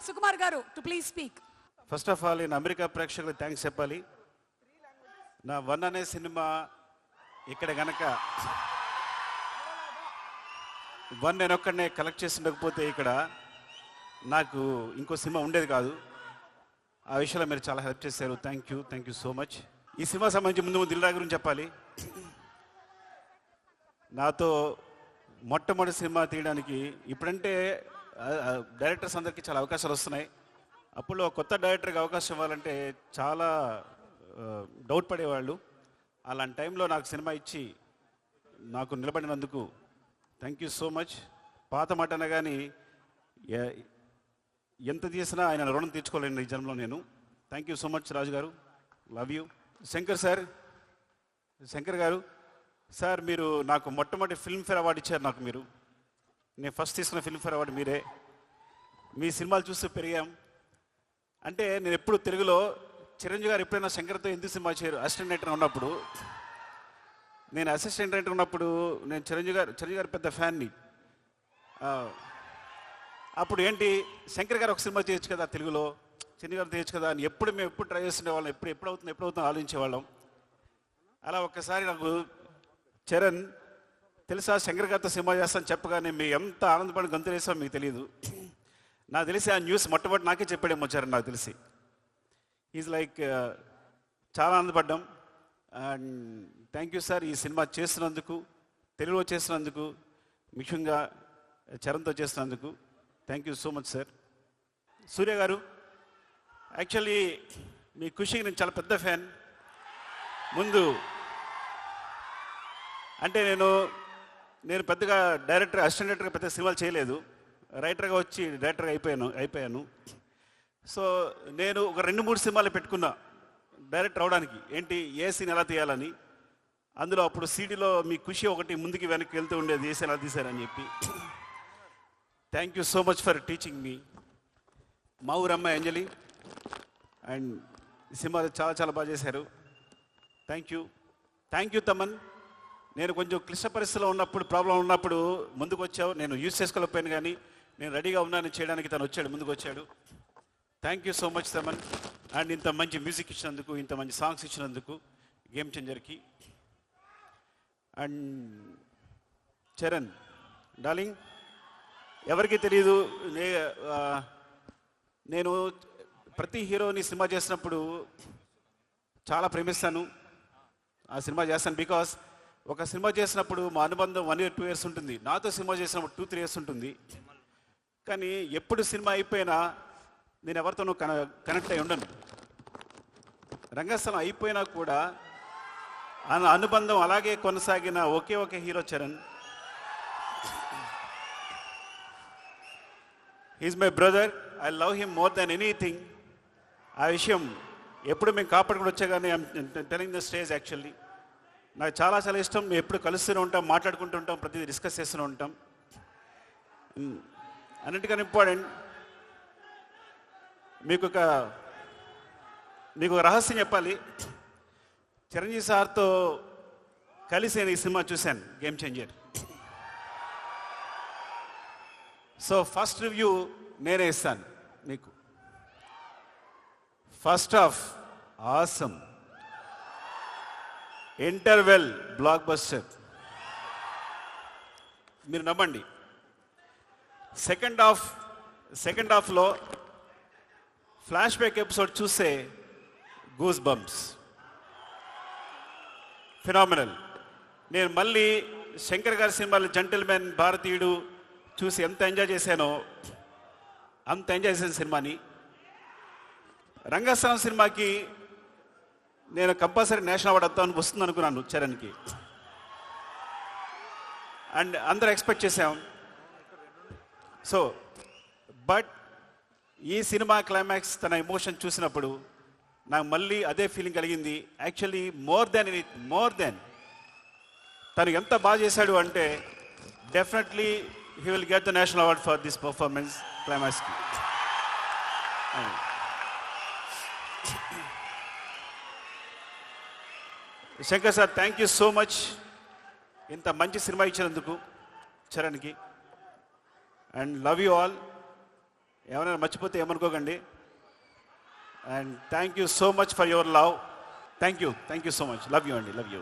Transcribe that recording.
సుకుమార్ గారు to please speak. First of all నేను America ప్రేక్షకులకు థ్యాంక్స్ చెప్పాలి. నా 1 అనే సినిమా ఇక్కడ గనక 1 నేను ఒక్కడనే కలెక్ట్ చేసి ఉండకపోతే ఇక్కడ నాకు ఇంకో సినిమా ఉండేది కాదు. ఆ విషయంలో మీరు చాలా హెల్ప్ చేశారు. Thank you so much. ఈ సినిమా సంబంధించి ముందు దిల్ రాజు గురించి చెప్పాలి. నాతో మొట్టమొదటి సినిమా తీయడానికి ఇప్పుడంటే డైరెక్టర్స్ అందరికీ చాలా అవకాశాలు వస్తున్నాయి. అప్పుడు కొత్త డైరెక్టర్కి అవకాశం ఇవ్వాలంటే చాలా డౌట్ పడేవాళ్ళు. అలాంటి టైంలో నాకు సినిమా ఇచ్చి నాకు నిలబడినందుకు థ్యాంక్ యూ సో మచ్. పాత మాట అనగాని ఎంత చేసినా ఆయన రుణం తీర్చుకోలేను ఈ జన్మలో నేను. థ్యాంక్ యూ సో మచ్ రాజు గారు, లవ్ యూ. శంకర్ గారు సార్, మీరు నాకు మొట్టమొదటి ఫిల్మ్ఫేర్ అవార్డు ఇచ్చారు. నాకు మీరు, నేను ఫస్ట్ తీసుకున్న ఫిల్మ్ఫేర్ అవార్డు మీరే. మీ సినిమాలు చూస్తూ పెరిగాం. అంటే నేను ఎప్పుడు తెలుగులో చిరంజీవి గారు ఎప్పుడైనా శంకర్తో ఎందుకు సినిమా చేయరు అసిస్టెంట్ డైరెక్టర్ ఉన్నప్పుడు, నేను అసిస్టెంట్ డైరెక్టర్ ఉన్నప్పుడు నేను చిరంజీవి గారు పెద్ద ఫ్యాన్ని. అప్పుడు ఏంటి శంకర్ గారు ఒక సినిమా చేయొచ్చు కదా తెలుగులో, చిరంజీవి గారు చేయొచ్చు కదా అని మేము ఎప్పుడు ట్రై చేస్తుండేవాళ్ళం. ఎప్పుడు అవుతుందో ఆలోచించేవాళ్ళం. అలా ఒక్కసారి నాకు చరణ్ తెలుసా శంకర్ గారితో సినిమా చేస్తాను చెప్పగానే మేము ఎంత ఆనందపడి గంతులు వేసామో మీకు తెలియదు. నాకు తెలిసి ఆ న్యూస్ మొట్టమొదటి నాకే చెప్పాడేమో చరణ్, నాకు తెలిసి. ఈజ్ లైక్ చాలా ఆనందపడ్డాం. అండ్ థ్యాంక్ యూ సార్, ఈ సినిమా చేస్తున్నందుకు, తెలుగులో చేస్తున్నందుకు, ముఖ్యంగా చరణ్తో చేస్తున్నందుకు thank you so much sir. Surya garu, actually మీ ఖుషికి నేను చాలా పెద్ద ఫ్యాన్. ముందు అంటే నేను పెద్దగా అసిస్టెంట్ డైరెక్టర్గా పెద్ద సినిమాలు చేయలేదు. రైటర్గా వచ్చి డైరెక్టర్గా అయిపోయాను. సో నేను ఒక 2-3 సినిమాలు పెట్టుకున్నా డైరెక్టర్ అవడానికి. ఏంటి, ఏ సీన్ ఎలా తీయాలని. అందులో అప్పుడు సీడీలో మీ ఖుషి ఒకటి ముందుకి వెనక్కి వెళ్తూ ఉండేది, ఏ సీన్ ఎలా తీశారని చెప్పి. Thank you so much for teaching మీ. మా ఊరమ్మ అంజలి అండ్ ఈ సినిమా చాలా బాగా చేశారు. Thank you Thaman. నేను కొంచెం క్లిష్ట పరిస్థితిలో ఉన్నప్పుడు, ప్రాబ్లం ఉన్నప్పుడు ముందుకు వచ్చావు. నేను యూజ్ చేసుకోలేకపోయాను, కానీ నేను రెడీగా ఉన్నాను చేయడానికి. తను వచ్చాడు, ముందుకు వచ్చాడు. Thank you so much Thaman. And ఇంత మంచి మ్యూజిక్ ఇచ్చినందుకు, ఇంత మంచి సాంగ్స్ ఇచ్చినందుకు గేమ్ చేంజర్కి. అండ్ చరణ్ డార్లింగ్, ఎవరికి తెలియదు, నేను ప్రతి హీరోని సినిమా చేసినప్పుడు చాలా ప్రేమిస్తాను. ఆ సినిమా చేస్తాను బికాస్ ఒక సినిమా చేసినప్పుడు మా అనుబంధం 1 year 2 years ఉంటుంది. నాతో సినిమా చేసినప్పుడు 2-3 years ఉంటుంది. కానీ ఎప్పుడు సినిమా అయిపోయినా నేను ఎవరితోనూ కనెక్ట్ అయి ఉండను. రంగస్థలం అయిపోయినా కూడా ఆ అనుబంధం అలాగే కొనసాగిన ఒకే hero Charan. He is my brother. I love him more than anything. ఆ విషయం ఎప్పుడు మేము కాపాడుకుని వచ్చాగానే I'm telling the stage. Actually నాకు చాలా ఇష్టం. మేము ఎప్పుడు కలుస్తూనే ఉంటాం, మాట్లాడుకుంటూ ఉంటాం, ప్రతిదీ డిస్కస్ చేస్తూనే ఉంటాం. అన్నిటికన్నా ఇంపార్టెంట్, మీకు ఒక రహస్యం చెప్పాలి. చిరంజీవి సార్తో కలిసి నేను ఈ సినిమా చూశాను, game changer. So first review నేనే ఇస్తాను మీకు. First half awesome, interval block buster, మీరు నమ్మండి. సెకండ్ హాఫ్లో ఫ్లాష్ బ్యాక్ ఎపిసోడ్ చూస్తే గూస్ బంప్స్, ఫినామినల్. నేను మళ్ళీ శంకర్ గారి సినిమాలు జెంటిల్మెన్, భారతీయుడు చూసి ఎంత ఎంజాయ్ చేశానో అంత ఎంజాయ్ చేశాను సినిమాని. రంగస్థలం సినిమాకి నేను కంపల్సరీ నేషనల్ అవార్డు వస్తుంది అనుకున్నాను చరణ్కి. అండ్ అందరూ ఎక్స్పెక్ట్ చేశాం. సో బట్ ఈ సినిమా క్లైమాక్స్, తన ఎమోషన్ చూసినప్పుడు నాకు మళ్ళీ అదే ఫీలింగ్ కలిగింది. యాక్చువల్లీ మోర్ దెన్ తను ఎంత బాగా చేశాడు అంటే definitely he will get the national award for this performance క్లైమాక్స్కి. Shankar sir, thank you so much ఇంత మంచి సినిమా ఇచ్చినందుకు చరణ్కి. And love you all. ఎవరైనా మర్చిపోతే ఏమనుకోకండి. And thank you so much for your love. Thank you so much. Love you అండి, love you.